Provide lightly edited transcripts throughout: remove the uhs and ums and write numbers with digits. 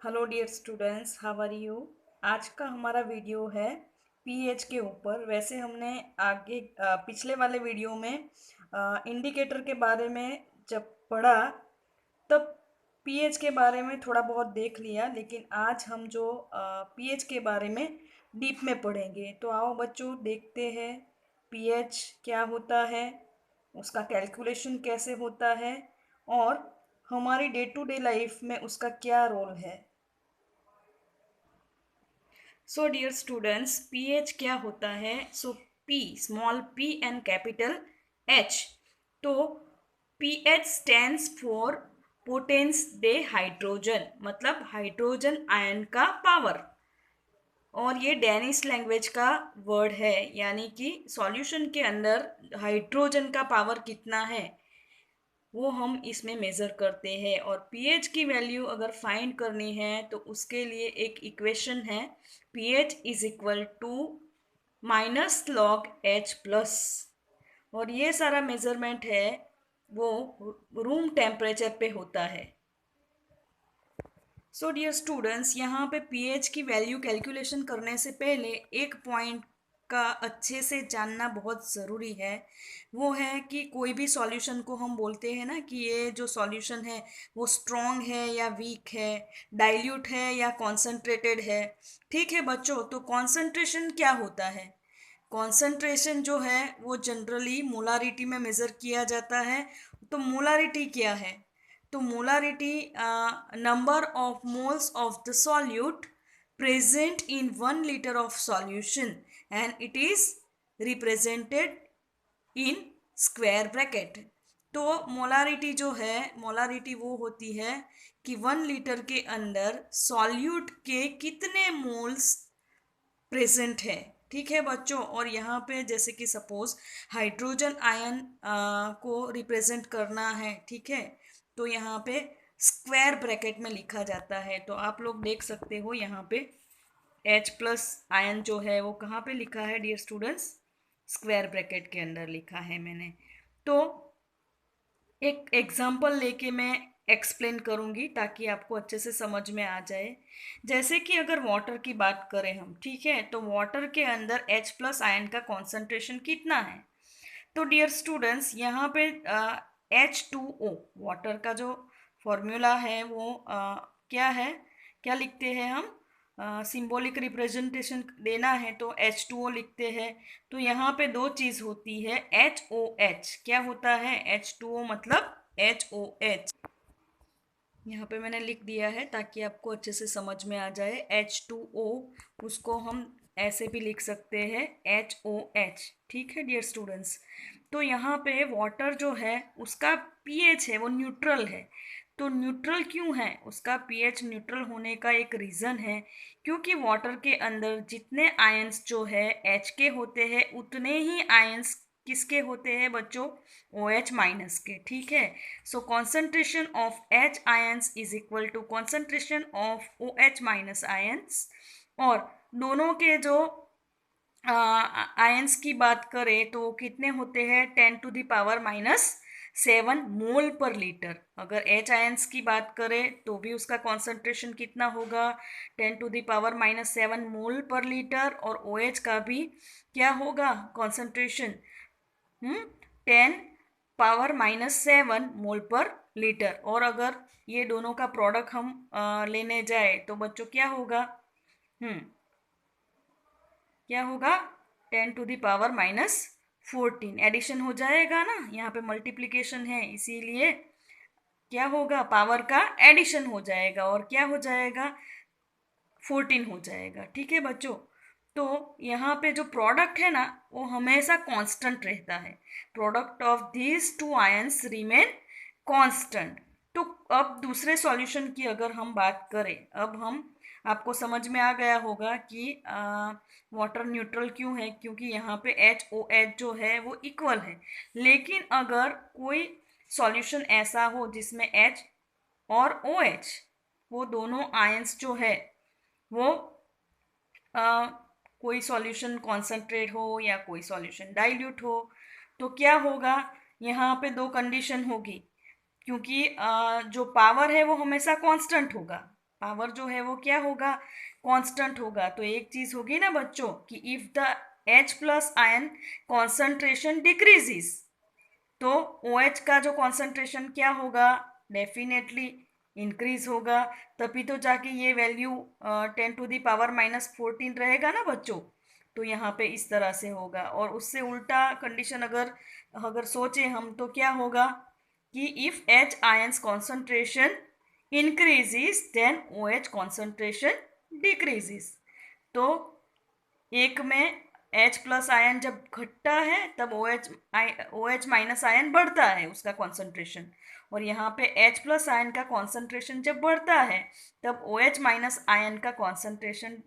Hello dear students, how are you. आज का हमारा वीडियो है पीएच के ऊपर। वैसे हमने आगे पिछले वाले वीडियो में इंडिकेटर के बारे में जब पढ़ा तब पीएच के बारे में थोड़ा बहुत देख लिया, लेकिन आज हम जो पीएच के बारे में डीप में पढ़ेंगे। तो आओ बच्चों, देखते हैं पीएच क्या होता है, उसका कैलकुलेशन कैसे होता है और हमारी डे टू डे लाइफ में उसका क्या रोल है। सो डियर स्टूडेंट्स, पीएच क्या होता है। So P, small P and capital H. तो pH stands for potens de hydrogen, मतलब हाइड्रोजन आयन का पावर। और ये डेनिश लैंग्वेज का वर्ड है, यानी कि सॉल्यूशन के अंदर हाइड्रोजन का पावर कितना है वो हम इसमें मेज़र करते हैं। और पीएच की वैल्यू अगर फाइंड करनी है तो उसके लिए एक इक्वेशन है, pH is equal to minus log H plus. और ये सारा मेजरमेंट है वो रूम टेम्परेचर पे होता है। सो डियर स्टूडेंट्स, यहाँ पे पीएच की वैल्यू कैलकुलेशन करने से पहले एक पॉइंट का अच्छे से जानना बहुत ज़रूरी है। वो है कि कोई भी सॉल्यूशन को हम बोलते हैं ना कि ये जो सॉल्यूशन है वो स्ट्रॉन्ग है या वीक है, डाइल्यूट है या कॉन्सेंट्रेटेड है। ठीक है बच्चों, तो कॉन्सेंट्रेशन क्या होता है। कॉन्सेंट्रेशन जो है वो जनरली मोलारिटी में मेज़र किया जाता है। तो मोलारिटी क्या है, तो molarity number of moles of the solute present in 1 liter of solution, and it is represented in square bracket। तो मोलारिटी जो है, मोलारिटी वो होती है कि 1 लीटर के अंदर सॉल्यूट के कितने मोल्स प्रेजेंट है। ठीक है बच्चों, और यहाँ पे जैसे कि सपोज हाइड्रोजन आयन को रिप्रेजेंट करना है, ठीक है, तो यहाँ पे स्क्वायर ब्रैकेट में लिखा जाता है। तो आप लोग देख सकते हो यहाँ पे H प्लस आयन जो है वो कहाँ पे लिखा है डियर स्टूडेंट्स, स्क्वायर ब्रैकेट के अंदर लिखा है मैंने। तो एक एग्जाम्पल लेके मैं एक्सप्लेन करूंगी ताकि आपको अच्छे से समझ में आ जाए। जैसे कि अगर वाटर की बात करें हम, ठीक है, तो वाटर के अंदर H प्लस आयन का कॉन्सेंट्रेशन कितना है। तो डियर स्टूडेंट्स, यहाँ पे H2O वाटर का जो फॉर्मूला है वो क्या है, क्या लिखते हैं हम, सिंबॉलिक रिप्रेजेंटेशन देना है तो H2O लिखते हैं। तो यहाँ पे दो चीज़ होती है, HOH क्या होता है, H2O मतलब HOH। यहाँ पे मैंने लिख दिया है ताकि आपको अच्छे से समझ में आ जाए। H2O उसको हम ऐसे भी लिख सकते हैं HOH। ठीक है डियर स्टूडेंट्स, तो यहाँ पे वाटर जो है उसका पीएच है वो न्यूट्रल है। तो न्यूट्रल क्यों है, उसका पीएच न्यूट्रल होने का एक रीज़न है, क्योंकि वाटर के अंदर जितने आयंस जो है H के होते हैं उतने ही आयंस किसके होते हैं बच्चों, OH माइनस के। ठीक है, so concentration of H ions is equal to concentration of OH minus ions. और दोनों के जो आयंस की बात करें तो कितने होते हैं, 10⁻⁻7 मोल पर लीटर। अगर H आयंस की बात करें तो भी उसका कॉन्सेंट्रेशन कितना होगा, 10⁻⁻7 मोल पर लीटर। और OH का भी क्या होगा कॉन्सेंट्रेशन, 10⁻⁻7 मोल पर लीटर। और अगर ये दोनों का प्रोडक्ट हम लेने जाए तो बच्चों क्या होगा, क्या होगा, 10⁻⁻14 एडिशन हो जाएगा ना, यहाँ पे मल्टीप्लिकेशन है इसीलिए क्या होगा, पावर का एडिशन हो जाएगा और क्या हो जाएगा, 14 हो जाएगा। ठीक है बच्चों, तो यहाँ पे जो प्रोडक्ट है ना वो हमेशा कांस्टेंट रहता है। Product of these two ions remain constant. तो अब दूसरे सॉल्यूशन की अगर हम बात करें, अब हम आपको समझ में आ गया होगा कि वाटर न्यूट्रल क्यों है, क्योंकि यहाँ पे HOH जो है वो इक्वल है। लेकिन अगर कोई सॉल्यूशन ऐसा हो जिसमें H और OH वो दोनों आयंस जो है वो कोई सॉल्यूशन कॉन्सेंट्रेट हो या कोई सॉल्यूशन डाइल्यूट हो, तो क्या होगा, यहाँ पे दो कंडीशन होगी, क्योंकि जो पावर है वो हमेशा कांस्टेंट होगा। पावर जो है वो क्या होगा, कांस्टेंट होगा। तो एक चीज होगी ना बच्चों कि if the H plus ion concentration decreases, तो OH का जो कॉन्सेंट्रेशन क्या होगा, डेफिनेटली इंक्रीज होगा। तभी तो जाके ये वैल्यू 10⁻⁻14 रहेगा ना बच्चों। तो यहाँ पे इस तरह से होगा। और उससे उल्टा कंडीशन अगर अगर सोचे हम तो क्या होगा कि if H ions concentration increases then OH concentration decreases. तो एक में H प्लस आयन जब घटता है तब OH माइनस आयन बढ़ता है उसका कॉन्सेंट्रेशन। और यहाँ पे H प्लस आयन का कॉन्सेंट्रेशन जब बढ़ता है तब OH माइनस आयन का कॉन्सेंट्रेशन,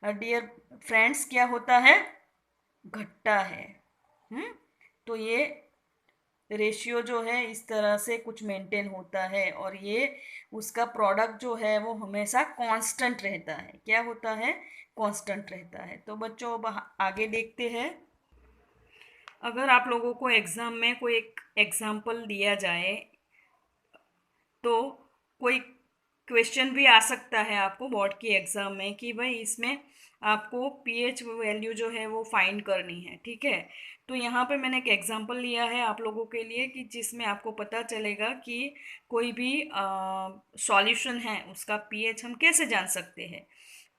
डियर फ्रेंड्स, क्या होता है, घटता है। तो ये रेशियो जो है इस तरह से कुछ मेंटेन होता है। और ये उसका प्रोडक्ट जो है वो हमेशा कांस्टेंट रहता है। क्या होता है, कांस्टेंट रहता है। तो बच्चों अब आगे देखते हैं। अगर आप लोगों को एग्ज़ाम में कोई एक एग्जाम्पल दिया जाए तो कोई क्वेश्चन भी आ सकता है आपको बोर्ड की एग्ज़ाम में कि भाई इसमें आपको पीएच वैल्यू जो है वो फाइंड करनी है, ठीक है। तो यहाँ पे मैंने एक एग्जांपल लिया है आप लोगों के लिए कि जिसमें आपको पता चलेगा कि कोई भी सॉल्यूशन है उसका पीएच हम कैसे जान सकते हैं।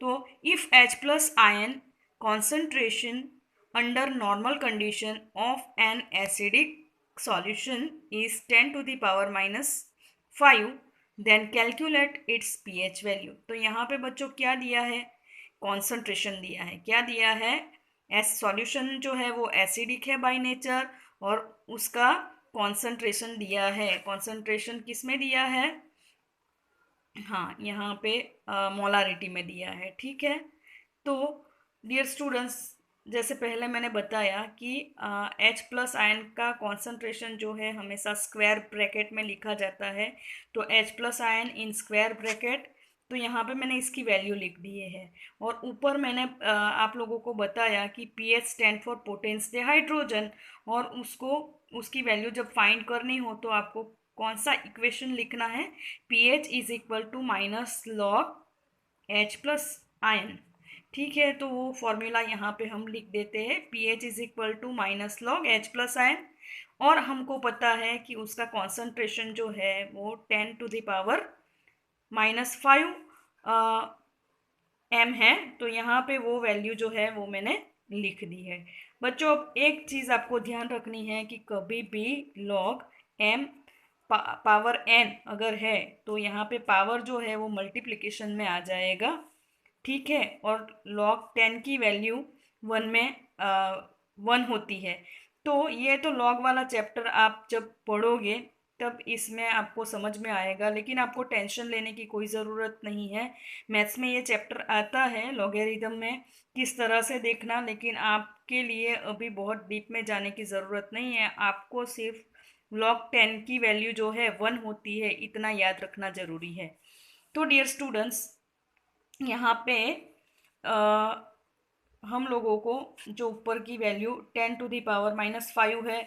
तो if H plus ion concentration under normal condition of an acidic solution is 10 to the power minus 5, then calculate its pH value। तो यहाँ पे बच्चों क्या दिया है, कॉन्सेंट्रेशन दिया है। क्या दिया है, एस सॉल्यूशन जो है वो एसिडिक है बाय नेचर और उसका कॉन्सेंट्रेशन दिया है। कॉन्सेंट्रेशन किस में दिया है, हाँ यहाँ पे मोलारिटी में दिया है, ठीक है। तो डियर स्टूडेंट्स, जैसे पहले मैंने बताया कि H प्लस आयन का कॉन्सेंट्रेशन जो है हमेशा स्क्वायर ब्रैकेट में लिखा जाता है। तो H plus ion in square bracket, तो यहाँ पे मैंने इसकी वैल्यू लिख दिए है। और ऊपर मैंने आप लोगों को बताया कि pH stand for potential hydrogen. और उसको उसकी वैल्यू जब फाइंड करनी हो तो आपको कौन सा इक्वेशन लिखना है, pH is equal to minus log H plus ion, ठीक है। तो वो फॉर्मूला यहाँ पे हम लिख देते हैं, pH is equal to minus log H plus ion. और हमको पता है कि उसका कॉन्सेंट्रेशन जो है वो 10⁻⁻5 m है। तो यहाँ पे वो वैल्यू जो है वो मैंने लिख दी है। बच्चों अब एक चीज़ आपको ध्यान रखनी है कि कभी भी लॉग m पावर n अगर है तो यहाँ पे पावर जो है वो मल्टीप्लिकेशन में आ जाएगा, ठीक है। और log 10 की वैल्यू 1 में 1 होती है। तो ये तो log वाला चैप्टर आप जब पढ़ोगे तब इसमें आपको समझ में आएगा, लेकिन आपको टेंशन लेने की कोई ज़रूरत नहीं है। मैथ्स में ये चैप्टर आता है लॉगरिथम में किस तरह से देखना, लेकिन आपके लिए अभी बहुत डीप में जाने की ज़रूरत नहीं है। आपको सिर्फ log 10 की वैल्यू जो है 1 होती है, इतना याद रखना ज़रूरी है। तो डियर स्टूडेंट्स, यहाँ पे हम लोगों को जो ऊपर की वैल्यू 10⁻⁻5 है,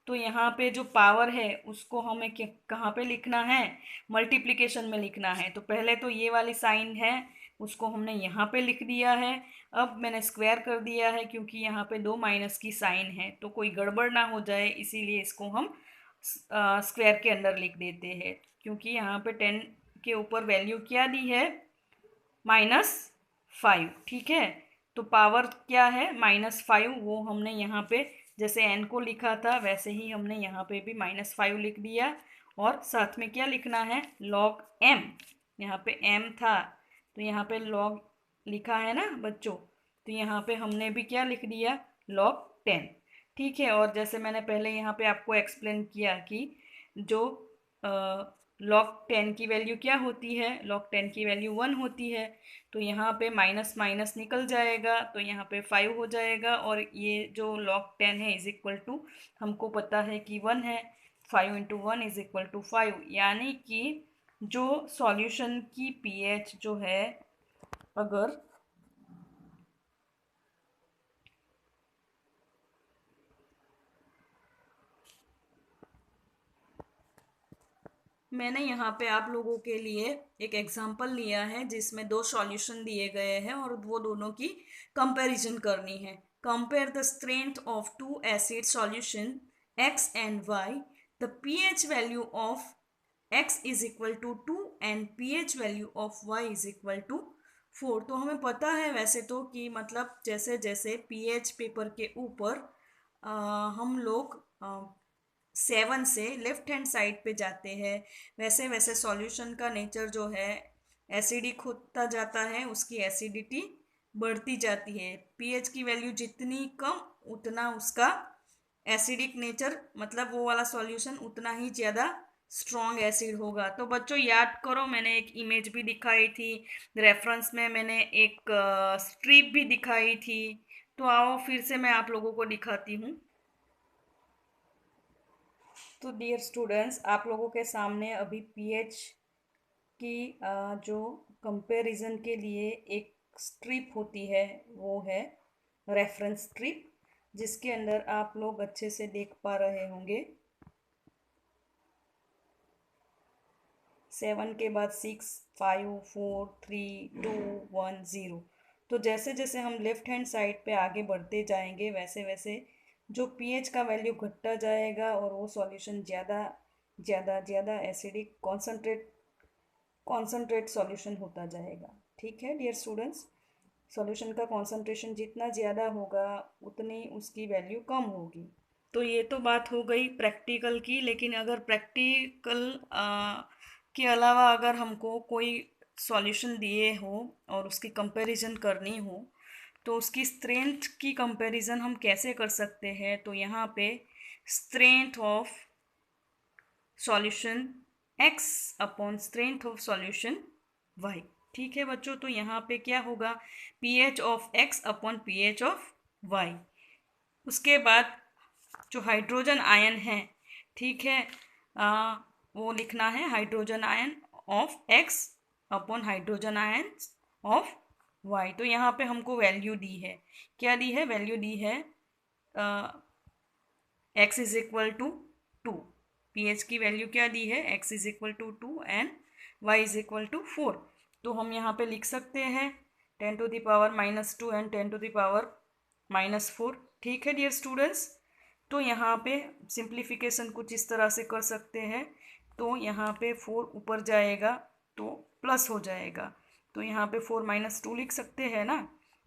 तो यहाँ पे जो पावर है उसको हमें कहाँ पे लिखना है, मल्टीप्लिकेशन में लिखना है। तो पहले तो ये वाली साइन है उसको हमने यहाँ पे लिख दिया है। अब मैंने स्क्वायर कर दिया है क्योंकि यहाँ पे 2 माइनस की साइन है तो कोई गड़बड़ ना हो जाए, इसीलिए इसको हम स्क्वायर के अंदर लिख देते हैं। क्योंकि यहाँ पे 10 के ऊपर वैल्यू क्या दी है, -5, ठीक है। तो पावर क्या है, -5, वो हमने यहाँ पे जैसे n को लिखा था वैसे ही हमने यहाँ पे भी -5 लिख दिया। और साथ में क्या लिखना है, log m, यहाँ पे m था तो यहाँ पे log लिखा है ना बच्चों, तो यहाँ पे हमने भी क्या लिख दिया, log 10, ठीक है। और जैसे मैंने पहले यहाँ पे आपको एक्सप्लेन किया कि जो log 10 की वैल्यू क्या होती है, log 10 की वैल्यू 1 होती है। तो यहाँ पे माइनस माइनस निकल जाएगा तो यहाँ पे 5 हो जाएगा। और ये जो log 10 है इज इक्वल टू, हमको पता है कि 1 है, 5 इंटू 1 इज इक्वल टू 5। यानी कि जो सॉल्यूशन की पीएच जो है, अगर मैंने यहाँ पे आप लोगों के लिए एक एग्जांपल लिया है जिसमें दो सॉल्यूशन दिए गए हैं और वो दोनों की कंपैरिजन करनी है। Compare the strength of two acid solution x and y। The pH value of x is equal to 2 and pH value of y is equal to 4। तो हमें पता है वैसे तो कि मतलब जैसे जैसे pH पेपर के ऊपर हम लोग 7 से लेफ्ट हैंड साइड पे जाते हैं, वैसे वैसे सॉल्यूशन का नेचर जो है एसिडिक होता जाता है, उसकी एसिडिटी बढ़ती जाती है। पीएच की वैल्यू जितनी कम उतना उसका एसिडिक नेचर मतलब वो वाला सॉल्यूशन उतना ही ज़्यादा स्ट्रॉन्ग एसिड होगा। तो बच्चों याद करो, मैंने एक इमेज भी दिखाई थी, रेफरेंस में मैंने एक स्ट्रिप भी दिखाई थी। तो आओ फिर से मैं आप लोगों को दिखाती हूँ। तो डियर स्टूडेंट्स, आप लोगों के सामने अभी पीएच की जो कंपैरिजन के लिए एक स्ट्रिप होती है वो है रेफरेंस स्ट्रिप, जिसके अंदर आप लोग अच्छे से देख पा रहे होंगे 7 के बाद 6, 5, 4, 3, 2, 1, 0। तो जैसे जैसे हम लेफ्ट हैंड साइड पे आगे बढ़ते जाएंगे वैसे वैसे जो पीएच का वैल्यू घटता जाएगा और वो सॉल्यूशन ज़्यादा ज़्यादा ज़्यादा एसिडिक कॉन्सनट्रेट सॉल्यूशन होता जाएगा। ठीक है डियर स्टूडेंट्स, सॉल्यूशन का कॉन्सेंट्रेशन जितना ज़्यादा होगा उतनी उसकी वैल्यू कम होगी। तो ये तो बात हो गई प्रैक्टिकल की, लेकिन अगर प्रैक्टिकल के अलावा अगर हमको कोई सॉल्यूशन दिए हो और उसकी कंपैरिजन करनी हो तो उसकी स्ट्रेंथ की कंपैरिजन हम कैसे कर सकते हैं। तो यहाँ पे strength of solution x upon strength of solution y। ठीक है बच्चों, तो यहाँ पे क्या होगा, pH of x upon pH of y। उसके बाद जो हाइड्रोजन आयन है, ठीक है, वो लिखना है hydrogen ion of x upon hydrogen ion of y। तो यहाँ पे हमको वैल्यू दी है, क्या दी है, वैल्यू दी है x is equal to 2। pH की वैल्यू क्या दी है, x is equal to 2 and y is equal to 4। तो हम यहाँ पे लिख सकते हैं 10⁻⁻2 एंड 10⁻⁻4। ठीक है डियर स्टूडेंट्स, तो यहाँ पे सिंप्लीफिकेशन कुछ इस तरह से कर सकते हैं। तो यहाँ पे 4 ऊपर जाएगा तो प्लस हो जाएगा, तो यहाँ पे 4 - 2 लिख सकते हैं ना।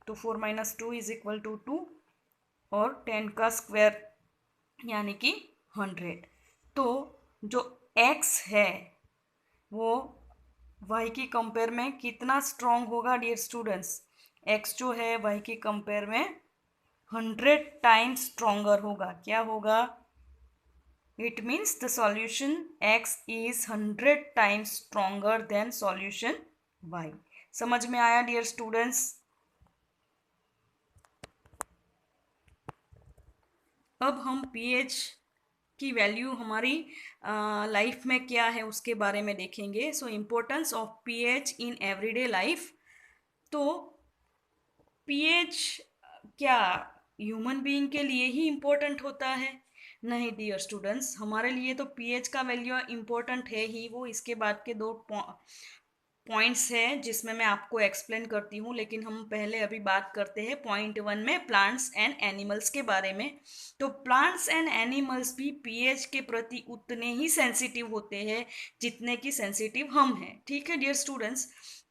तो 4 - 2 इज इक्वल टू 2 और 10 का स्क्वायर यानी कि 100। तो जो x है वो y की कंपेयर में कितना स्ट्रॉन्ग होगा डियर स्टूडेंट्स, x जो है y की कंपेयर में 100 टाइम्स स्ट्रॉन्गर होगा। क्या होगा, it means the solution x is 100 times stronger than solution y। समझ में आया डियर स्टूडेंट्स। अब हम pH की वैल्यू हमारी लाइफ में क्या है उसके बारे में देखेंगे। So importance of pH in everyday life. तो pH क्या ह्यूमन बीइंग के लिए ही इम्पोर्टेंट होता है? नहीं डियर स्टूडेंट्स, हमारे लिए तो pH का वैल्यू इम्पोर्टेंट है ही। वो इसके बाद के दो पॉइंट्स है जिसमें मैं आपको एक्सप्लेन करती हूँ, लेकिन हम पहले अभी बात करते हैं पॉइंट 1 में प्लांट्स एंड एनिमल्स के बारे में। तो प्लांट्स एंड एनिमल्स भी पीएच के प्रति उतने ही सेंसिटिव होते हैं जितने की सेंसिटिव हम हैं। ठीक है डियर स्टूडेंट्स,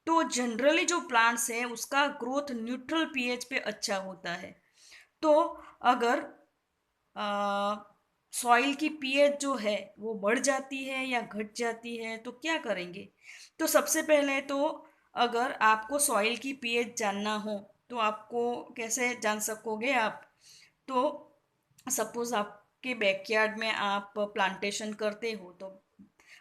तो जनरली जो प्लांट्स है उसका ग्रोथ न्यूट्रल पीएच पे अच्छा होता है। तो अगर सॉइल की पीएच जो है वो बढ़ जाती है या घट जाती है तो क्या करेंगे। तो सबसे पहले तो अगर आपको सॉइल की पीएच जानना हो तो आपको कैसे जान सकोगे आप। तो सपोज आपके बैकयार्ड में आप प्लांटेशन करते हो तो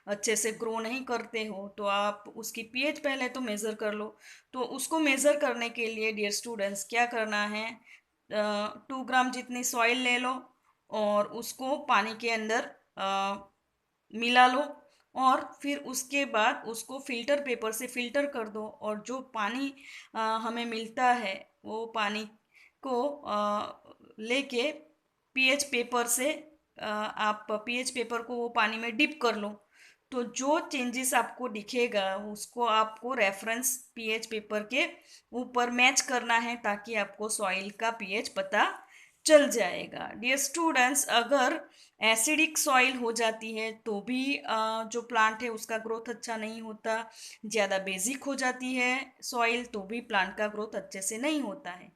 अच्छे से ग्रो नहीं करते हो, तो आप उसकी पीएच पहले तो मेज़र कर लो। तो उसको मेज़र करने के लिए डियर स्टूडेंट्स क्या करना है, 2 ग्राम जितनी सॉइल ले लो और उसको पानी के अंदर मिला लो और फिर उसके बाद उसको फिल्टर पेपर से फिल्टर कर दो। और जो पानी हमें मिलता है वो पानी को लेके पीएच पेपर से आप पीएच पेपर को वो पानी में डिप कर लो। तो जो चेंजेस आपको दिखेगा उसको आपको रेफरेंस पीएच पेपर के ऊपर मैच करना है, ताकि आपको सॉइल का पीएच पता चल जाएगा। डियर स्टूडेंट्स, अगर एसिडिक सॉइल हो जाती है तो भी जो प्लांट है उसका ग्रोथ अच्छा नहीं होता। ज़्यादा बेसिक हो जाती है सॉइल तो भी प्लांट का ग्रोथ अच्छे से नहीं होता है।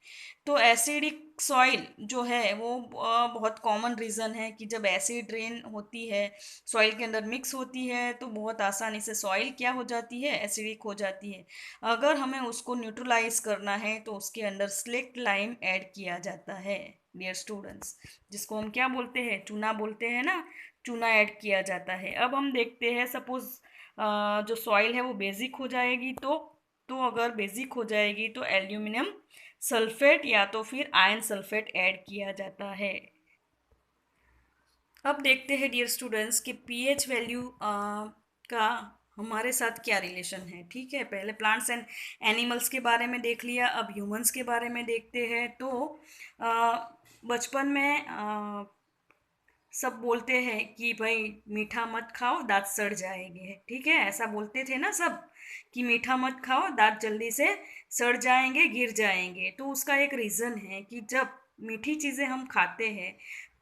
तो एसिडिक सॉइल जो है वो बहुत कॉमन रीज़न है कि जब एसिड रेन होती है, सॉइल के अंदर मिक्स होती है, तो बहुत आसानी से सॉइल क्या हो जाती है, एसिडिक हो जाती है। अगर हमें उसको न्यूट्रलाइज करना है तो उसके अंदर स्लेक्ट लाइम ऐड किया जाता है डियर स्टूडेंट्स, जिसको हम क्या बोलते हैं, चूना बोलते हैं ना, चूना ऐड किया जाता है। अब हम देखते हैं, सपोज जो सॉइल है वो बेसिक हो जाएगी, तो अगर बेसिक हो जाएगी तो एल्यूमिनियम सल्फेट या तो फिर आयरन सल्फेट ऐड किया जाता है। अब देखते हैं डियर स्टूडेंट्स कि पीएच वैल्यू का हमारे साथ क्या रिलेशन है। ठीक है, पहले प्लांट्स एंड एनिमल्स के बारे में देख लिया, अब ह्यूमंस के बारे में देखते हैं। तो बचपन में सब बोलते हैं कि भाई मीठा मत खाओ दांत सड़ जाएंगे। ठीक है, ऐसा बोलते थे ना सब, कि मीठा मत खाओ दांत जल्दी से सड़ जाएंगे, गिर जाएंगे। तो उसका एक रीज़न है कि जब मीठी चीज़ें हम खाते हैं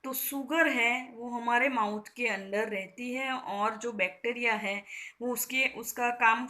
तो शुगर है वो हमारे माउथ के अंदर रहती है, और जो बैक्टीरिया है वो उसका काम